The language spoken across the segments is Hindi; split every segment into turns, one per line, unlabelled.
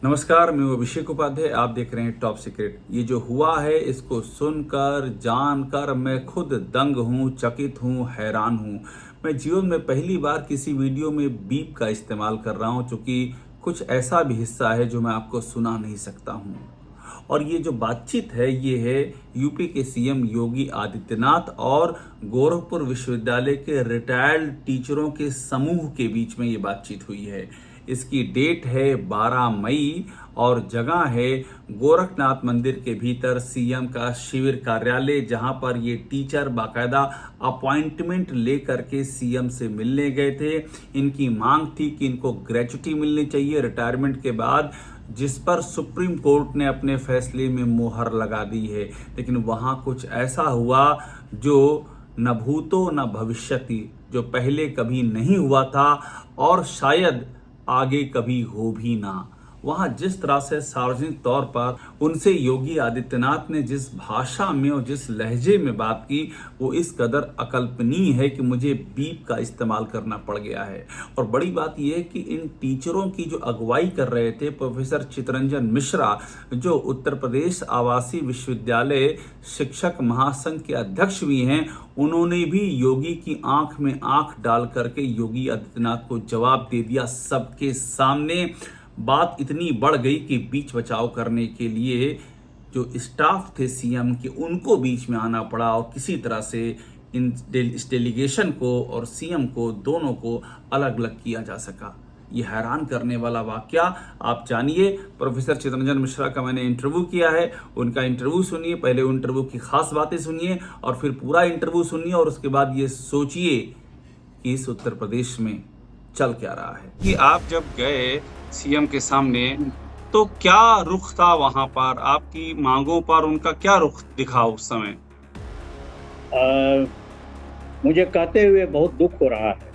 नमस्कार, मैं अभिषेक उपाध्याय। आप देख रहे हैं टॉप सीक्रेट। ये जो हुआ है इसको सुनकर जानकर मैं खुद दंग हूँ, चकित हूँ, हैरान हूँ। मैं जीवन में पहली बार किसी वीडियो में बीप का इस्तेमाल कर रहा हूँ, क्योंकि कुछ ऐसा भी हिस्सा है जो मैं आपको सुना नहीं सकता हूँ। और ये जो बातचीत है ये है यूपी के सीएम योगी आदित्यनाथ और गोरखपुर विश्वविद्यालय के रिटायर्ड टीचरों के समूह के बीच में ये बातचीत हुई है। इसकी डेट है 12 मई और जगह है गोरखनाथ मंदिर के भीतर सीएम का शिविर कार्यालय, जहां पर ये टीचर बाकायदा अपॉइंटमेंट लेकर के सीएम से मिलने गए थे। इनकी मांग थी कि इनको ग्रेच्युटी मिलनी चाहिए रिटायरमेंट के बाद, जिस पर सुप्रीम कोर्ट ने अपने फैसले में मोहर लगा दी है। लेकिन वहां कुछ ऐसा हुआ जो न भूतो न भविष्यति, जो पहले कभी नहीं हुआ था और शायद आगे कभी हो भी ना। वहां जिस तरह से सार्वजनिक तौर पर उनसे योगी आदित्यनाथ ने जिस भाषा में और जिस लहजे में बात की, वो इस कदर अकल्पनीय है कि मुझे बीप का इस्तेमाल करना पड़ गया है। और बड़ी बात यह है कि इन टीचरों की जो अगुवाई कर रहे थे प्रोफेसर चितरंजन मिश्रा, जो उत्तर प्रदेश आवासीय विश्वविद्यालय शिक्षक महासंघ के अध्यक्ष भी हैं, उन्होंने भी योगी की आंख में आंख डाल करके योगी आदित्यनाथ को जवाब दे दिया सबके सामने। बात इतनी बढ़ गई कि बीच बचाव करने के लिए जो स्टाफ थे सीएम के, उनको बीच में आना पड़ा और किसी तरह से इस डेलीगेशन को और सीएम को दोनों को अलग अलग किया जा सका। ये हैरान करने वाला वाकया आप जानिए। प्रोफेसर चितरंजन मिश्रा का मैंने इंटरव्यू किया है, उनका इंटरव्यू सुनिए। पहले इंटरव्यू की खास बातें सुनिए और फिर पूरा इंटरव्यू सुनिए, और उसके बाद ये सोचिए कि इस उत्तर प्रदेश में चल क्या रहा है। कि आप जब गए सीएम के सामने तो क्या रुख था वहां पर, आपकी मांगों पर उनका क्या रुख दिखा उस समय?
मुझे कहते हुए बहुत दुख हो रहा है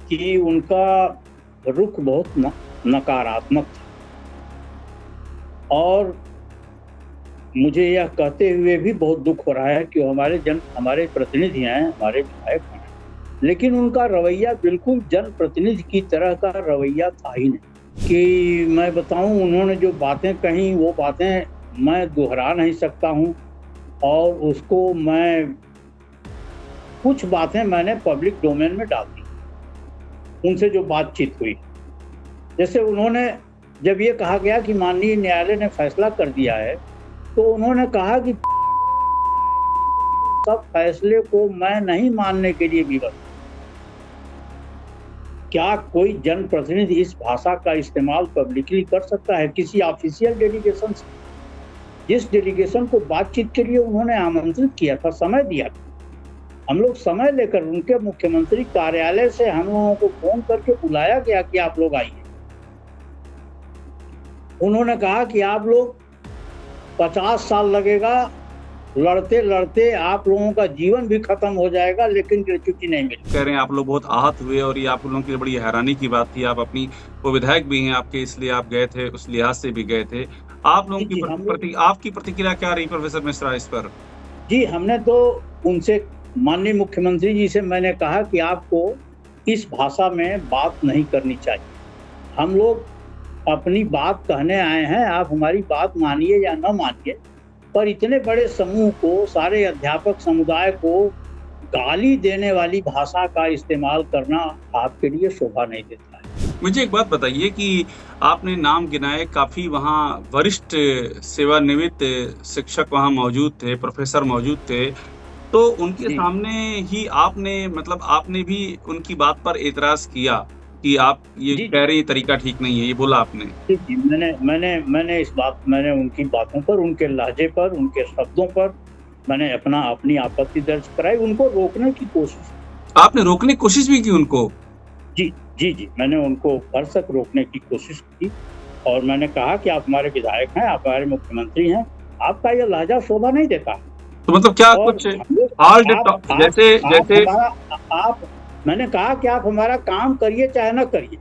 कि उनका रुख बहुत नकारात्मक था, और मुझे यह कहते हुए भी बहुत दुख हो रहा है कि हमारे प्रतिनिधि हैं, हमारे विधायक हैं, लेकिन उनका रवैया बिल्कुल जनप्रतिनिधि की तरह का रवैया था ही नहीं। कि मैं बताऊं, उन्होंने जो बातें कही वो बातें मैं दोहरा नहीं सकता हूं, और उसको कुछ बातें मैंने पब्लिक डोमेन में डाल दी। उनसे जो बातचीत हुई, जैसे उन्होंने जब ये कहा गया कि माननीय न्यायालय ने फैसला कर दिया है, तो उन्होंने कहा कि सब फैसले को मैं नहीं मानने के लिए विवश। क्या कोई जनप्रतिनिधि इस भाषा का इस्तेमाल पब्लिकली कर सकता है किसी ऑफिशियल डेलीगेशन से? जिस डेलीगेशन को बातचीत के लिए उन्होंने आमंत्रित किया था, समय दिया था, हम लोग समय लेकर उनके मुख्यमंत्री कार्यालय से हम लोगों को फोन करके बुलाया गया कि आप लोग आइए। उन्होंने कहा कि आप लोग 50 साल लगेगा, लड़ते लड़ते आप लोगों का जीवन भी खत्म हो जाएगा, लेकिन ग्रेच्युटी नहीं मिली।
कह रहे हैं आप लोग बहुत आहत हुए और ये आप लोगों की बड़ी हैरानी की बात थी। आप अपनी वो विधायक भी हैं आपके, इसलिए आप गए थे, उस लिहाज से भी गए थे। आप लोगों की आपकी प्रतिक्रिया क्या रही प्रोफेसर मिश्रा इस पर?
जी, हमने तो उनसे, माननीय मुख्यमंत्री जी से मैंने कहा कि आपको इस भाषा में बात नहीं करनी चाहिए। हम लोग अपनी बात कहने आए हैं, आप हमारी बात मानिए या न मानिए, पर इतने बड़े समूह को, सारे अध्यापक समुदाय को गाली देने वाली भाषा का इस्तेमाल करना आपके लिए शोभा नहीं देता है।
मुझे एक बात बताइए कि आपने नाम गिनाए, काफी वहाँ वरिष्ठ सेवानिवृत्त शिक्षक वहाँ मौजूद थे, प्रोफेसर मौजूद थे, तो उनके सामने ही आपने भी उनकी बात पर एतराज किया कि आप ये कह रहे हैं तरीका ठीक नहीं है, ये बोला आपने?
जी, मैंने उनकी बातों पर, उनके लहजे पर, उनके शब्दों पर मैंने अपनी आपत्ति दर्ज कराई। उनको रोकने की कोशिश।
आपने रोकने की कोशिश भी की उनको?
जी, मैंने उनको भरसक रोकने की कोशिश की, और मैंने कहा कि आप हमारे विधायक हैं, आप हमारे मुख्यमंत्री हैं, आपका यह लहजा शोभा नहीं देता।
तो मतलब क्या कुछ
मैंने कहा कि आप हमारा काम करिए चाहे न करिए,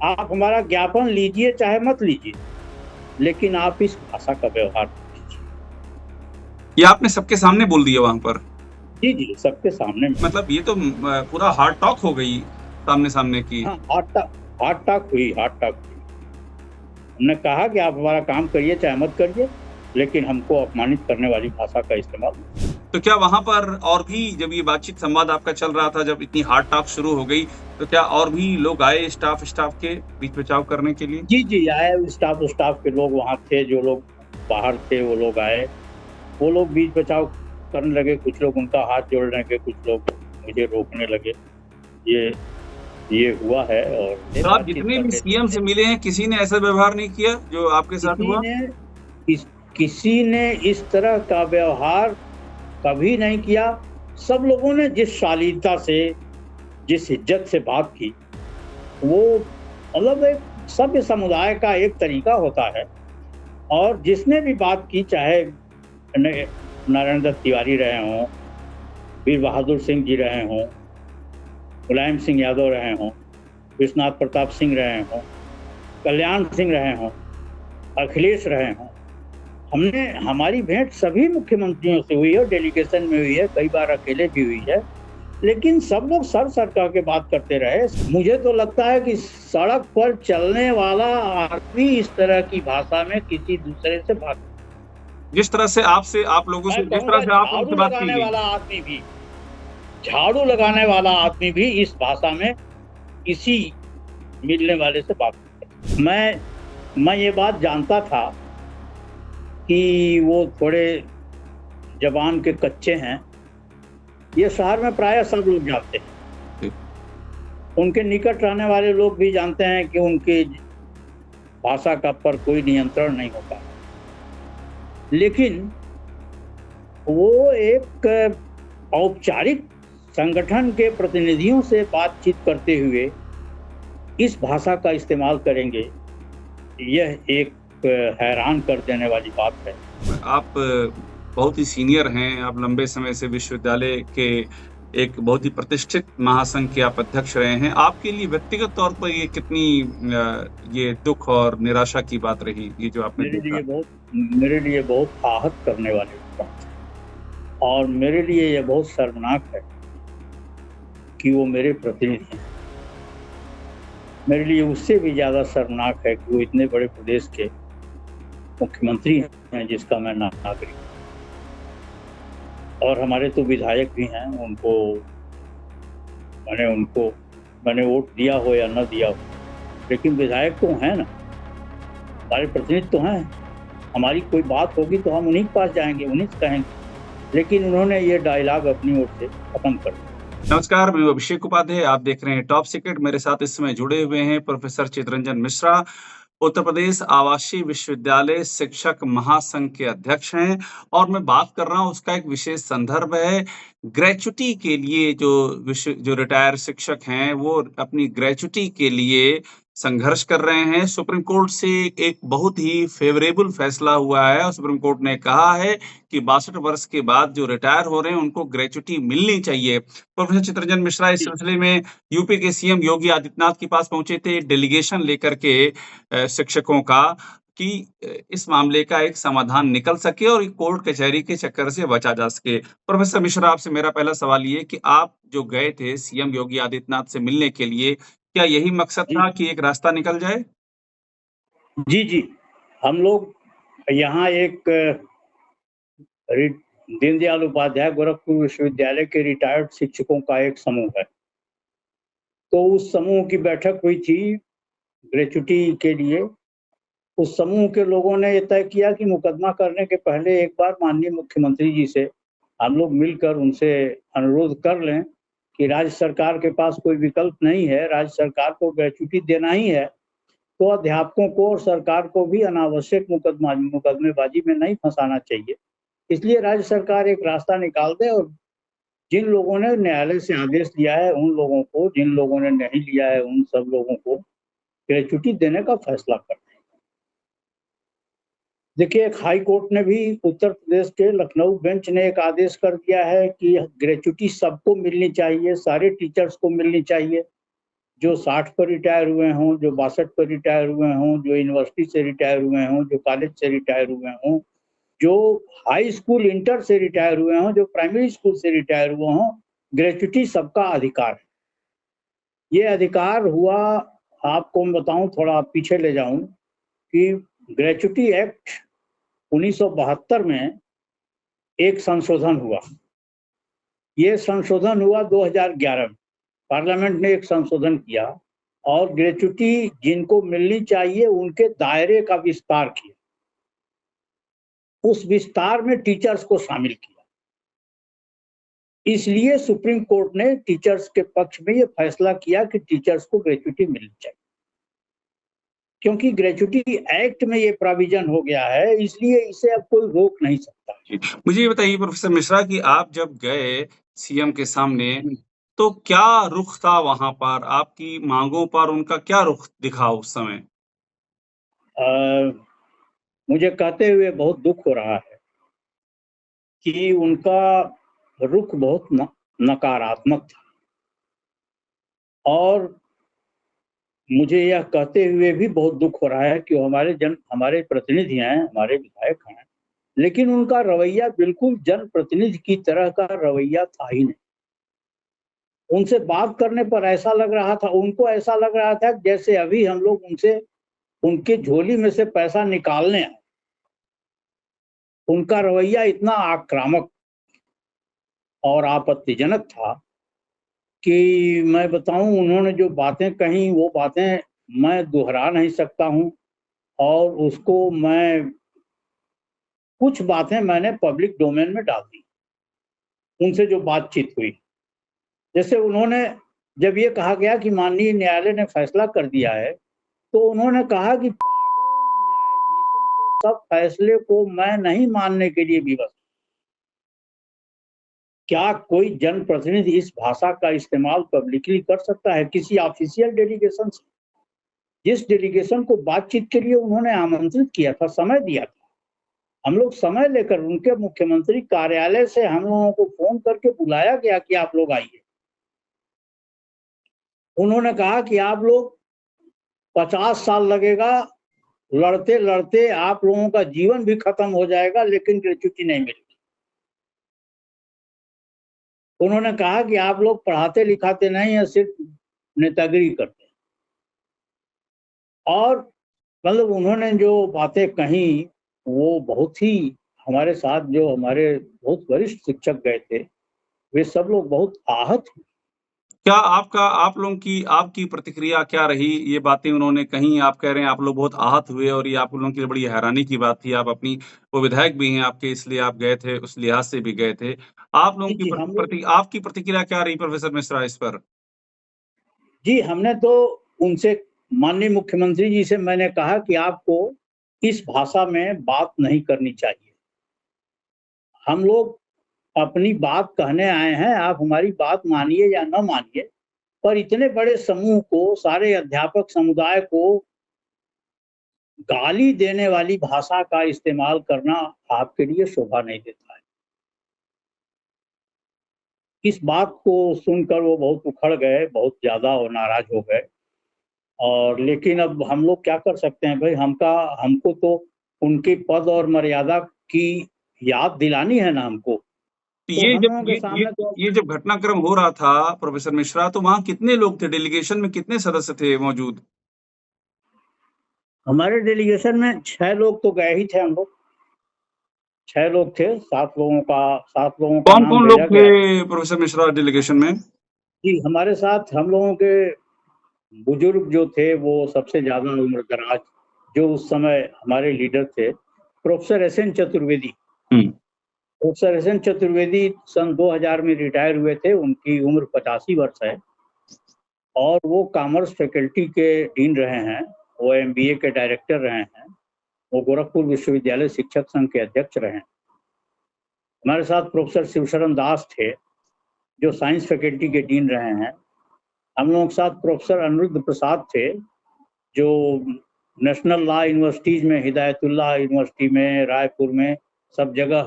आप हमारा ज्ञापन लीजिए चाहे मत लीजिए, लेकिन आप इस भाषा का व्यवहार कीजिए।
ये आपने सबके सामने बोल दिया वहां पर?
जी, सबके सामने।
मतलब ये तो पूरा हार्ड टॉक हो गई सामने की।
हाँ, हार्ड टॉक हुई। हमने कहा कि आप हमारा काम करिए चाहे मत करिए, लेकिन हमको अपमानित करने वाली भाषा का इस्तेमाल
तो क्या वहाँ पर और भी जब ये बातचीत संवाद आपका चल रहा था, जब इतनी हार्ड टॉक शुरू हो गई, तो क्या और भी लोग आए स्टाफ के बीच बचाव करने के लिए?
जी, जी, आए स्टाफ के लोग वहाँ थे, जो लोग बाहर थे वो लोग आए। वो लोग बीच बचाव करने लगे, कुछ लोग उनका हाथ जोड़ने लगे, कुछ लोग मुझे रोकने लगे। ये ये हुआ है और ये
तो आप
बातचीत
जितने
कर
भी
रहे
सीएम से
थे।
मिले हैं, किसी ने ऐसा व्यवहार नहीं किया जो आपके साथ
किसी
हुआ?
ने किसी ने इस तरह का व्यवहार कभी नहीं किया। सब लोगों ने जिस शालीनता से, जिस इज्जत से बात की, वो मतलब एक सभ्य समुदाय का एक तरीका होता है। और जिसने भी बात की, चाहे नारायण दत्त तिवारी रहे हों, वीर बहादुर सिंह जी रहे हों, मुलायम सिंह यादव रहे हों, विश्वनाथ प्रताप सिंह रहे हों, कल्याण सिंह रहे हों, अखिलेश रहे हों, हमारी भेंट सभी मुख्यमंत्रियों से हुई है, डेलीगेशन में हुई है, कई बार अकेले भी हुई है, लेकिन सब लोग सर कह के बात करते रहे। मुझे तो लगता है कि सड़क पर चलने वाला आदमी इस तरह की भाषा में किसी दूसरे से बात,
जिस तरह से आप लोगों से
मैं
जिस तरह
कहूँगा
से आप उनसे बात की गई।
झाड़ू लगाने वाला आदमी भी इस भाषा में किसी मिलने वाले से बात करता है। मैं ये बात जानता था कि वो थोड़े ज़बान के कच्चे हैं। ये शहर में प्रायः सब लोग जानते हैं। उनके निकट रहने वाले लोग भी जानते हैं कि उनकी भाषा का पर कोई नियंत्रण नहीं होता। लेकिन वो एक औपचारिक संगठन के प्रतिनिधियों से बातचीत करते हुए इस भाषा का इस्तेमाल करेंगे, यह एक हैरान कर देने वाली बात है।
आप बहुत ही सीनियर हैं, आप लंबे समय से विश्वविद्यालय के एक बहुत ही प्रतिष्ठित महासंघ के आप अध्यक्ष रहे हैं। आपके लिए व्यक्तिगत तौर पर ये कितनी ये दुःख और निराशा की बात रही, ये जो आपने देखा?
मेरे लिए बहुत आहत करने वाली बात है और मेरे लिए ये बहुत शर्मनाक है कि वो मेरे प्रतिनिधि हैं। मेरे लिए उससे भी ज़्यादा शर्मनाक है कि वो इतने बड़े प्रदेश के मुख्यमंत्री हैं जिसका मैं नागरिक हूँ। और हमारे तो विधायक भी हैं, मैंने वोट दिया हो या न दिया हो, लेकिन विधायक तो हैं ना, हमारे प्रतिनिधि तो हैं। हमारी कोई बात होगी तो हम उन्हीं के पास जाएंगे, उन्हीं से कहेंगे, लेकिन उन्होंने ये डायलॉग अपनी ओर से खत्म कर दिया।
नमस्कार, मैं अभिषेक उपाध्याय, आप देख रहे हैं टॉप सीक्रेट। मेरे साथ इस समय जुड़े हुए हैं प्रोफेसर चितरंजन मिश्रा, उत्तर प्रदेश आवासीय विश्वविद्यालय शिक्षक महासंघ के अध्यक्ष हैं। और मैं बात कर रहा हूँ, उसका एक विशेष संदर्भ है ग्रेच्युटी के लिए। जो रिटायर शिक्षक हैं वो अपनी ग्रेच्युटी के लिए संघर्ष कर रहे हैं। सुप्रीम कोर्ट से एक बहुत ही फेवरेबल फैसला हुआ है और सुप्रीम कोर्ट ने कहा है कि 62 वर्ष के बाद जो रिटायर हो रहे हैं उनको ग्रेच्युटी मिलनी चाहिए। प्रोफेसर चितरंजन मिश्रा इस सिलसिले में यूपी के सीएम योगी आदित्यनाथ के पास पहुंचे थे डेलीगेशन लेकर के शिक्षकों का, कि इस मामले का एक समाधान निकल सके और कोर्ट कचहरी के चक्कर से बचा जा सके। प्रोफेसर मिश्रा, आपसे मेरा पहला सवाल ये कि आप जो गए थे सीएम योगी आदित्यनाथ से मिलने के लिए, क्या यही मकसद
जी,
था कि एक रास्ता निकल जाए?
जी, जी। हम लोग यहाँ एक दीनदयाल उपाध्याय गोरखपुर विश्वविद्यालय के रिटायर्ड शिक्षकों का एक समूह है। तो उस समूह की बैठक हुई थी ग्रेच्युटी के लिए। उस समूह के लोगों ने ये तय किया कि मुकदमा करने के पहले एक बार माननीय मुख्यमंत्री जी से हम लोग मिलकर उनसे अनुरोध कर लें कि राज्य सरकार के पास कोई विकल्प नहीं है, राज्य सरकार को ग्रेच्युटी देना ही है, तो अध्यापकों को और सरकार को भी अनावश्यक मुकदमेबाजी में नहीं फंसाना चाहिए। इसलिए राज्य सरकार एक रास्ता निकाल दे और जिन लोगों ने न्यायालय से आदेश लिया है उन लोगों को, जिन लोगों ने नहीं लिया है उन सब लोगों को ग्रेच्युटी देने का फैसला कर। देखिए, एक हाई कोर्ट ने भी उत्तर प्रदेश के लखनऊ बेंच ने एक आदेश कर दिया है कि ग्रेच्युटी सबको मिलनी चाहिए, सारे टीचर्स को मिलनी चाहिए, जो 60 पर रिटायर हुए हों, जो 62 पर रिटायर हुए हों, जो यूनिवर्सिटी से रिटायर हुए हों, जो कॉलेज से रिटायर हुए हों, जो हाई स्कूल इंटर से रिटायर हुए हों, जो प्राइमरी स्कूल से रिटायर हुए हों, ग्रेच्युटी सबका अधिकार है। ये अधिकार हुआ, आपको मैं बताऊं, थोड़ा पीछे ले जाऊं, कि ग्रेच्युटी एक्ट 1972 में एक संशोधन हुआ। ये संशोधन हुआ 2011 में। पार्लियामेंट ने एक संशोधन किया और ग्रेच्युटी जिनको मिलनी चाहिए उनके दायरे का विस्तार किया। उस विस्तार में टीचर्स को शामिल किया। इसलिए सुप्रीम कोर्ट ने टीचर्स के पक्ष में ये फैसला किया कि टीचर्स को ग्रेच्युटी मिलनी चाहिए। क्योंकि ग्रेच्युटी एक्ट में ये प्रोविजन हो गया है, इसलिए इसे अब कोई रोक नहीं सकता।
मुझे ये बताइए प्रोफेसर मिश्रा कि आप जब गए सीएम के सामने तो क्या रुख था वहां पर, आपकी मांगों पर उनका क्या रुख दिखा उस समय?
मुझे कहते हुए बहुत दुख हो रहा है कि उनका रुख बहुत नकारात्मक था और मुझे यह कहते हुए भी बहुत दुख हो रहा है कि हमारे प्रतिनिधि हैं, हमारे विधायक हैं, लेकिन उनका रवैया बिल्कुल जनप्रतिनिधि की तरह का रवैया था ही नहीं। उनसे बात करने पर ऐसा लग रहा था, उनको ऐसा लग रहा था जैसे अभी हम लोग उनके झोली में से पैसा निकालने आए। उनका रवैया इतना आक्रामक और आपत्तिजनक था कि मैं बताऊं, उन्होंने जो बातें कही वो बातें मैं दोहरा नहीं सकता हूं और उसको कुछ बातें मैंने पब्लिक डोमेन में डाल दी उनसे जो बातचीत हुई। जैसे उन्होंने जब ये कहा गया कि माननीय न्यायालय ने फैसला कर दिया है, तो उन्होंने कहा कि पागल न्यायाधीशों के सब फैसले को मैं नहीं मानने के लिए विवश। क्या कोई जनप्रतिनिधि इस भाषा का इस्तेमाल पब्लिकली कर सकता है किसी ऑफिशियल डेलीगेशन से? जिस डेलीगेशन को बातचीत के लिए उन्होंने आमंत्रित किया था, समय दिया था, हम लोग समय लेकर उनके मुख्यमंत्री कार्यालय से हम लोगों को फोन करके बुलाया गया कि आप लोग आइए। उन्होंने कहा कि आप लोग 50 साल लगेगा, लड़ते लड़ते आप लोगों का जीवन भी खत्म हो जाएगा, लेकिन ग्रेच्युटी नहीं मिलेगी। उन्होंने कहा कि आप लोग पढ़ाते लिखाते नहीं है, सिर्फ नेतागिरी करते हैं। और मतलब उन्होंने जो बातें कही वो बहुत ही, हमारे साथ जो हमारे बहुत वरिष्ठ शिक्षक गए थे वे सब लोग बहुत आहत हुए।
क्या आप लोगों की आपकी प्रतिक्रिया क्या रही? ये बातें उन्होंने कही, आप कह रहे हैं आप लोग बहुत आहत हुए और ये आप लोगों के लिए बड़ी हैरानी की बात थी। आप अपनी वो विधायक भी हैं आपके, इसलिए आप गए थे, उस लिहाज से भी गए थे। आप लोगों की आपकी प्रतिक्रिया क्या रही प्रोफेसर मिश्रा इस पर?
जी, हमने तो उनसे, माननीय मुख्यमंत्री जी से मैंने कहा कि आपको इस भाषा में बात नहीं करनी चाहिए। हम लोग अपनी बात कहने आए हैं, आप हमारी बात मानिए या न मानिए, पर इतने बड़े समूह को, सारे अध्यापक समुदाय को गाली देने वाली भाषा का इस्तेमाल करना आपके लिए शोभा नहीं देता है। इस बात को सुनकर वो बहुत उखड़ गए, बहुत ज्यादा वो नाराज हो गए। और लेकिन अब हम लोग क्या कर सकते हैं भाई, हमको तो उनके पद और मर्यादा की याद दिलानी है ना हमको।
ये जब घटनाक्रम हो रहा था प्रोफेसर मिश्रा, तो वहाँ कितने लोग थे? डेलीगेशन में कितने सदस्य थे मौजूद?
हमारे डेलीगेशन में 6 लोग तो गए ही थे। हम लोग 6 लोग थे, 7 लोगों का
कौन लोग थे प्रोफेसर मिश्रा डेलीगेशन में?
जी, हमारे साथ हम लोगों के बुजुर्ग जो थे वो सबसे ज्यादा उम्र दराज जो उस समय हमारे लीडर थे, professor S N. Chaturvedi. Professor S N. Chaturvedi सन 2000 में रिटायर हुए थे। उनकी उम्र 85 वर्ष है और वो कॉमर्स फैकल्टी के डीन रहे हैं, वो MBA के डायरेक्टर रहे हैं, वो गोरखपुर विश्वविद्यालय शिक्षक संघ के अध्यक्ष रहे हैं। हमारे साथ प्रोफेसर शिवशरण दास थे जो साइंस फैकल्टी के डीन रहे हैं। हम लोगों के साथ प्रोफेसर अनिरुद्ध प्रसाद थे जो नेशनल लॉ यूनिवर्सिटीज में, हिदायतुल्लाह यूनिवर्सिटी में, रायपुर में सब जगह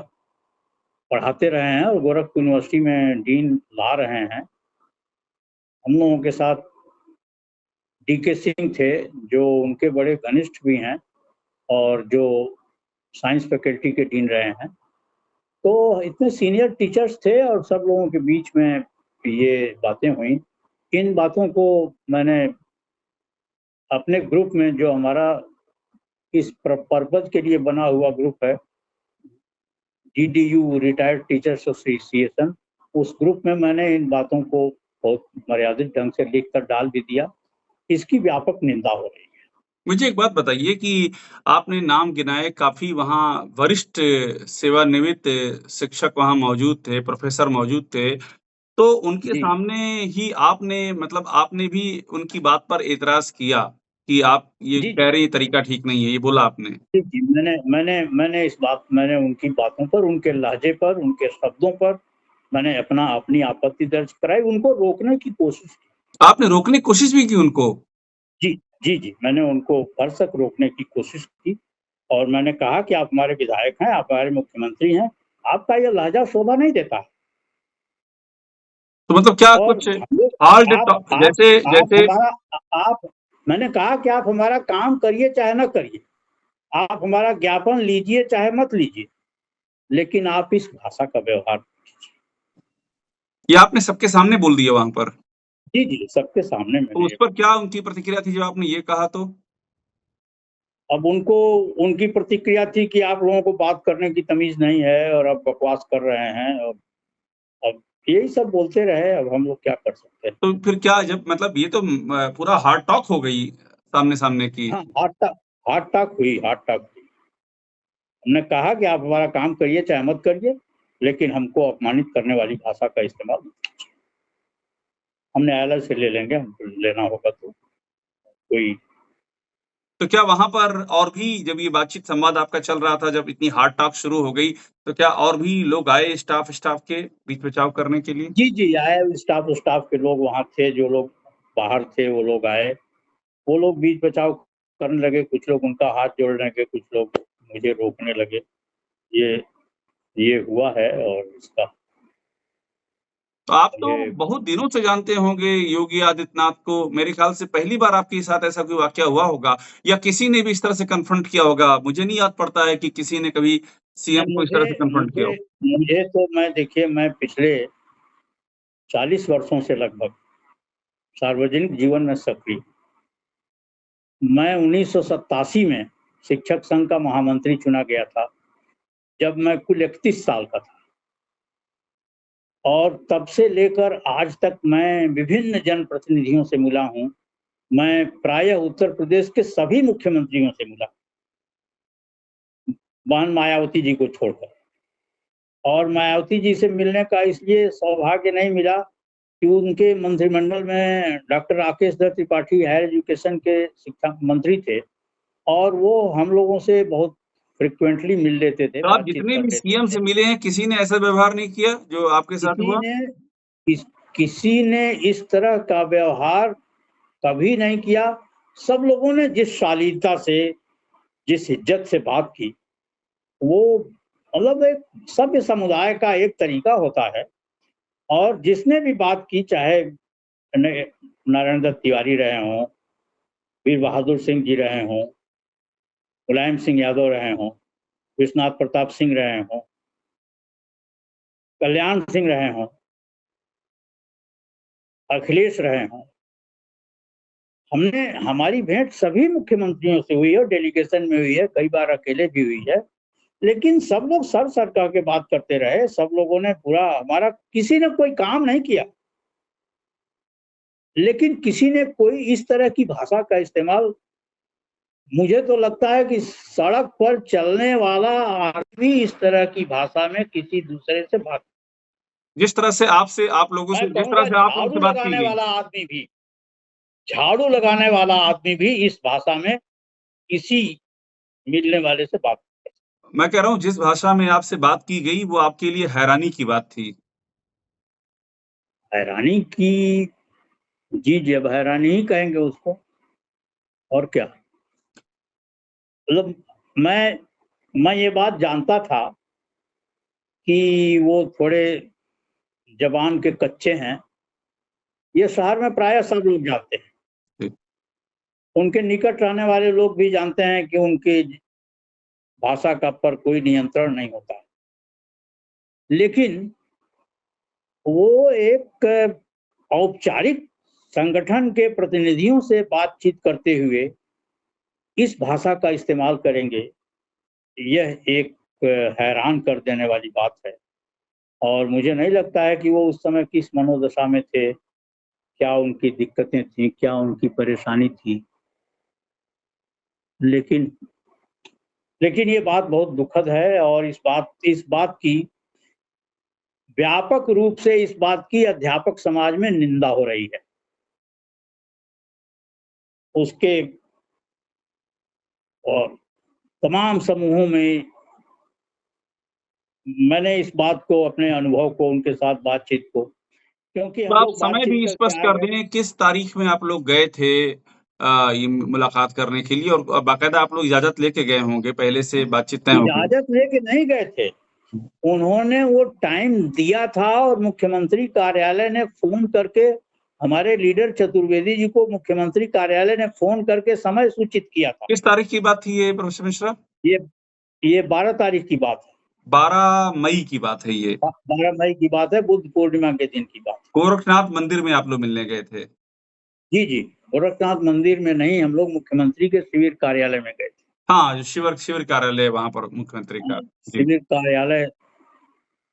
पढ़ाते रहे हैं और गोरखपुर यूनिवर्सिटी में डीन ला रहे हैं। हम लोगों के साथ DK सिंह थे जो उनके बड़े घनिष्ठ भी हैं और जो साइंस फैकल्टी के डीन रहे हैं। तो इतने सीनियर टीचर्स थे और सब लोगों के बीच में ये बातें हुई। इन बातों को मैंने अपने ग्रुप में, जो हमारा इस पर्पज के लिए बना हुआ ग्रुप है, DDU रिटायर्ड टीचर्स एसोसिएशन। उस ग्रुप में मैंने इन बातों को बहुत मर्यादित ढंग से लिखकर डाल भी दिया। इसकी व्यापक निंदा हो रही है।
मुझे एक बात बताइए कि आपने नाम गिनाए, काफ़ी वहाँ वरिष्ठ सेवानिवृत्त शिक्षक वहाँ मौजूद थे, प्रोफ़ेसर मौजूद थे। तो उनके
जी,
सामने ही आपने मतलब आपने भी उनकी बात पर एतराज़ किया कि आप ये
जी,
कह रहे हैं, ये तरीका ठीक नहीं है, ये बोला आपने?
जी, जी। मैंने उनकी बातों पर, उनके लहजे पर, उनके शब्दों पर मैंने अपनी आपत्ति दर्ज कराई, उनको रोकने की कोशिश की।
आपने रोकने की कोशिश भी की उनको?
जी, जी, जी। मैंने उनको भरसक रोकने की कोशिश की और मैंने कहा कि आप हमारे विधायक हैं, आप हमारे मुख्यमंत्री हैं, आपका ये लहज़ा शोभा नहीं देता है।
तो मतलब क्या
और
कुछ
हम लोग
हार्ड
आप
टॉक
आप
जैसे
आप
जैसे
हमारा आप मैंने कहा कि आप हमारा काम करिए चाहे ना करिए, आप हमारा ज्ञापन लीजिए चाहे मत लीजिए, लेकिन आप इस भाषा का व्यवहार।
ये आपने सबके सामने बोल दिया वहाँ पर?
जी, जी, सबके सामने
तो
मैंने
उस
ये
पर
बात।
क्या उनकी प्रतिक्रिया थी जब आपने ये कहा तो?
अब उनकी प्रतिक्रिया थी कि आप लोगों को बात करने की तमीज़ नहीं है और आप बकवास कर रहे हैं और अब यही सब बोलते रहे, अब हम लोग क्या कर सकते हैं।
तो फिर क्या जब मतलब ये तो पूरा हार्ड टॉक हो गई सामने-सामने की।
हाँ, हॉट टॉक हुई। हमने कहा कि आप हमारा काम करिए चाहे मत करिए, लेकिन हमको अपमानित करने वाली भाषा का इस्तेमाल हम न्यायालय से ले लेंगे, हमको लेना होगा तो कोई।
तो क्या वहाँ पर और भी जब ये बातचीत संवाद आपका चल रहा था, जब इतनी हार्ड टॉक शुरू हो गई, तो क्या और भी लोग आए स्टाफ के बीच बचाव करने के लिए?
जी, जी, आए स्टाफ के लोग वहाँ थे, जो लोग बाहर थे वो लोग आए। वो लोग बीच बचाव करने लगे, कुछ लोग उनका हाथ जोड़ने लगे, कुछ लोग मुझे रोकने लगे। ये ये हुआ है और इसका
तो आप तो
ये
बहुत दिनों से जानते होंगे योगी आदित्यनाथ को, मेरे ख्याल से पहली बार आपके साथ ऐसा कोई वाक़या हुआ होगा या किसी ने भी इस तरह से कन्फ्रंट किया होगा। मुझे नहीं याद पड़ता है कि किसी ने कभी सीएम को इस
मुझे
तरह से कन्फ्रंट किया
मुझे
हो।
मुझे तो मैं देखिए मैं पिछले 40 वर्षों से लगभग सार्वजनिक जीवन में सक्रिय। मैं 1987 में शिक्षक संघ का महामंत्री चुना गया था, जब मैं कुल 31 साल का था और तब से लेकर आज तक मैं विभिन्न जनप्रतिनिधियों से मिला हूँ। मैं प्रायः उत्तर प्रदेश के सभी मुख्यमंत्रियों से मिला, बहन मायावती जी को छोड़कर। और मायावती जी से मिलने का इसलिए सौभाग्य नहीं मिला कि उनके मंत्रिमंडल में doctor Rakesh Dutt Tripathi higher education के शिक्षा मंत्री थे और वो हम लोगों से बहुत फ्रीक्वेंटली मिल लेते थे,
तो आप
बातचीत
जितने
कर
भी
लेते
सीएम
थे।
से मिले हैं, किसी ने ऐसा व्यवहार नहीं किया जो आपके साथ
किसी
हुआ?
ने किसी ने इस तरह का व्यवहार कभी नहीं किया। सब लोगों ने जिस शालीनता से, जिस इज्जत से बात की, वो मतलब एक सभ्य समुदाय का एक तरीका होता है। और जिसने भी बात की, चाहे नारायण दत्त तिवारी रहे हों, वीर बहादुर सिंह जी रहे हों, मुलायम सिंह यादव रहे हों, विश्वनाथ प्रताप सिंह रहे हों, कल्याण सिंह रहे हों, अखिलेश रहे हों, हमारी भेंट सभी मुख्यमंत्रियों से हुई है और डेलीगेशन में हुई है, कई बार अकेले भी हुई है। लेकिन सब लोग सर सरका के बात करते रहे, सब लोगों ने पूरा हमारा, किसी ने कोई काम नहीं किया, लेकिन किसी ने कोई इस तरह की भाषा का इस्तेमाल, मुझे तो लगता है कि सड़क पर चलने वाला आदमी इस तरह की भाषा में किसी दूसरे से बात,
जिस तरह से आपसे आप लोगों
मैं
से जिस तरह
कहूँगा
से आप उनसे बात की गई।
झाड़ू लगाने वाला आदमी भी इस भाषा में किसी मिलने वाले से बात।
मैं कह रहा हूँ जिस भाषा में आपसे बात की गई वो आपके लिए हैरानी की बात थी।
हैरानी की, जी, जी, अब हैरानी ही कहेंगे उसको, और क्या। मतलब मैं ये बात जानता था कि वो थोड़े ज़बान के कच्चे हैं, ये शहर में प्रायः सब लोग जानते हैं।
जी।
उनके निकट रहने वाले लोग भी जानते हैं कि उनकी भाषा का पर कोई नियंत्रण नहीं होता है। लेकिन वो एक औपचारिक संगठन के प्रतिनिधियों से बातचीत करते हुए इस भाषा का इस्तेमाल करेंगे, यह एक हैरान कर देने वाली बात है। और मुझे नहीं लगता है कि वो उस समय किस मनोदशा में थे, क्या उनकी दिक्कतें थी, क्या उनकी परेशानी थी। लेकिन ये बात बहुत दुखद है और इस बात की व्यापक रूप से इस बात की अध्यापक समाज में निंदा हो रही है। उसके और तमाम समूहों में मैंने इस बात को, अपने अनुभव को, उनके साथ बातचीत को, क्योंकि
तो
हम
आप
लोग
समय
बातचीत
भी
करके
स्पष्ट
आए
कर
हैं।
दें, किस तारीख में आप लोग गए थे ये मुलाकात करने के लिए, और बाकायदा आप लोग इजाज़त लेके गए होंगे, पहले से बातचीत तय हो गई?
इजाज़त लेके नहीं गए थे। उन्होंने वो टाइम दिया था और मुख्यमंत्री कार्यालय ने फ़ोन करके, हमारे लीडर चतुर्वेदी जी को मुख्यमंत्री कार्यालय ने फ़ोन करके समय सूचित किया था।
किस तारीख की बात थी ये प्रोफेसर मिश्रा?
ये 12 तारीख की बात है।
12 मई की बात है ये।
12 मई की बात है, बुद्ध पूर्णिमा के दिन की बात।
गोरखनाथ मंदिर में आप लोग मिलने गए थे।
जी, जी। गोरखनाथ मंदिर में नहीं, हम लोग मुख्यमंत्री के शिविर कार्यालय में गए थे।
हाँ, जो शिविर कार्यालय है वहाँ पर मुख्यमंत्री का। जी।
शिविर कार्यालय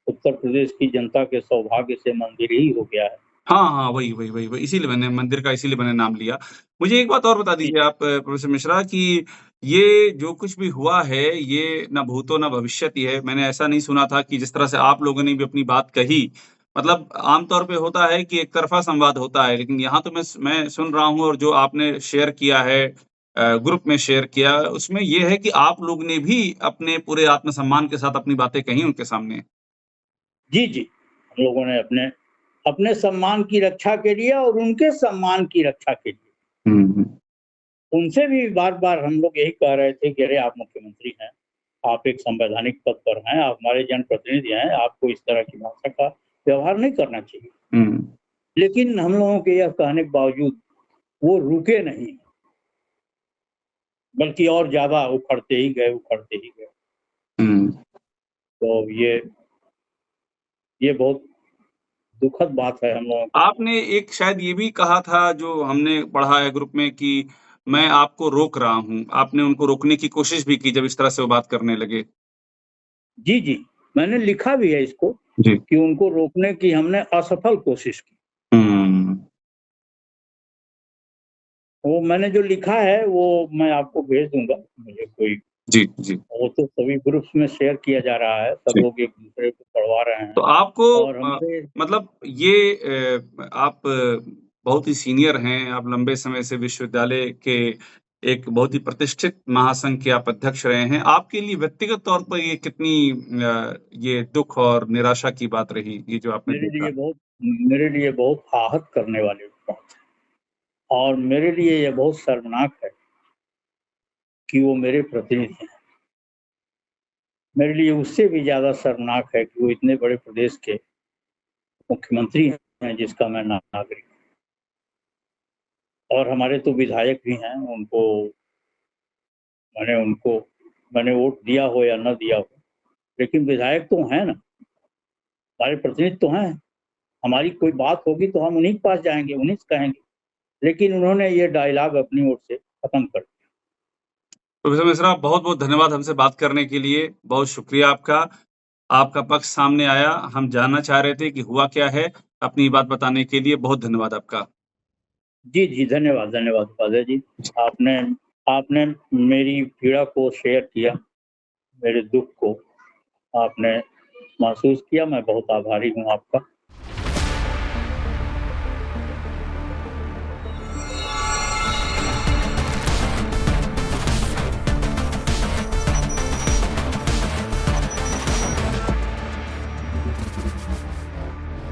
उत्तर प्रदेश की जनता के सौभाग्य से मंदिर ही हो गया है।
हाँ, वही, इसीलिए मैंने मंदिर का इसीलिए मैंने नाम लिया। मुझे एक बात और बता
जी।
दीजिए आप प्रोफ़ेसर मिश्रा कि ये जो कुछ भी हुआ है, ये ना भूतो ना भविष्यति है। मैंने ऐसा नहीं सुना था कि जिस तरह से आप लोगों ने भी अपनी बात कही, मतलब आम तौर पे होता है कि एक तरफ़ा संवाद होता है, लेकिन यहाँ तो मैं सुन रहा हूँ, और जो आपने शेयर किया है ग्रुप में शेयर किया, उसमें ये है कि आप लोग ने भी अपने पूरे आत्मसम्मान के साथ अपनी बातें कही उनके सामने।
जी, जी। हम लोगों ने अपने सम्मान की रक्षा के लिए और उनके सम्मान की रक्षा के लिए,
हुँ।
उनसे भी बार-बार हम लोग यही कह रहे थे कि अरे आप मुख्यमंत्री हैं, आप एक संवैधानिक पद पर हैं, आप हमारे जनप्रतिनिधि हैं, आपको इस तरह की भाषा का व्यवहार नहीं करना चाहिए।
हुँ।
लेकिन हम लोगों के यह कहने के बावजूद वो रुके नहीं, बल्कि और ज़्यादा उखड़ते ही गए।
हुँ।
तो ये बहुत दुखद बात है हम लोगों के लिए।
आपने एक शायद ये भी कहा था जो हमने पढ़ा है ग्रुप में कि मैं आपको रोक रहा हूँ। आपने उनको रोकने की कोशिश भी की जब इस तरह से वो बात करने लगे।
जी, जी। मैंने लिखा भी है इसको
जी।
कि उनको रोकने की हमने असफल कोशिश की।
हुँ।
वो मैंने जो लिखा है वो मैं आपको भेज दूँगा। मुझे कोई,
जी, जी,
वो तो सभी ग्रुप्स में शेयर किया जा रहा है, सब
जी।
लोग एक-दूसरे को पढ़वा रहे हैं
तो आपको
और हमसे।
मतलब ये आप बहुत ही सीनियर हैं, आप लंबे समय से विश्वविद्यालय के एक बहुत ही प्रतिष्ठित महासंघ के आप अध्यक्ष रहे हैं। आपके लिए व्यक्तिगत तौर पर ये कितनी ये दुःख और निराशा की बात रही, ये जो आपने देखा?
मेरे लिए बहुत आहत करने वाली बात है और मेरे लिए ये बहुत शर्मनाक है कि वो मेरे प्रतिनिधि हैं। मेरे लिए उससे भी ज़्यादा शर्मनाक है कि वो इतने बड़े प्रदेश के मुख्यमंत्री हैं जिसका मैं नागरिक हूँ। और हमारे तो विधायक भी हैं, उनको मैंने वोट दिया हो या ना दिया हो, लेकिन विधायक तो हैं ना, हमारे प्रतिनिधि तो हैं। हमारी कोई बात होगी तो हम उन्हीं के पास जाएँगे, उन्हीं से कहेंगे। लेकिन उन्होंने ये डायलॉग अपनी ओर से खत्म कर दिया।
प्रोफ़ेसर मिश्रा बहुत-बहुत धन्यवाद हमसे बात करने के लिए, बहुत शुक्रिया आपका। आपका पक्ष सामने आया, हम जानना चाह रहे थे कि हुआ क्या है, अपनी बात बताने के लिए बहुत धन्यवाद आपका।
जी, जी, धन्यवाद उपाध्याय जी। आपने आपने मेरी पीड़ा को शेयर किया, मेरे दुःख को आपने महसूस किया, मैं बहुत आभारी हूँ आपका।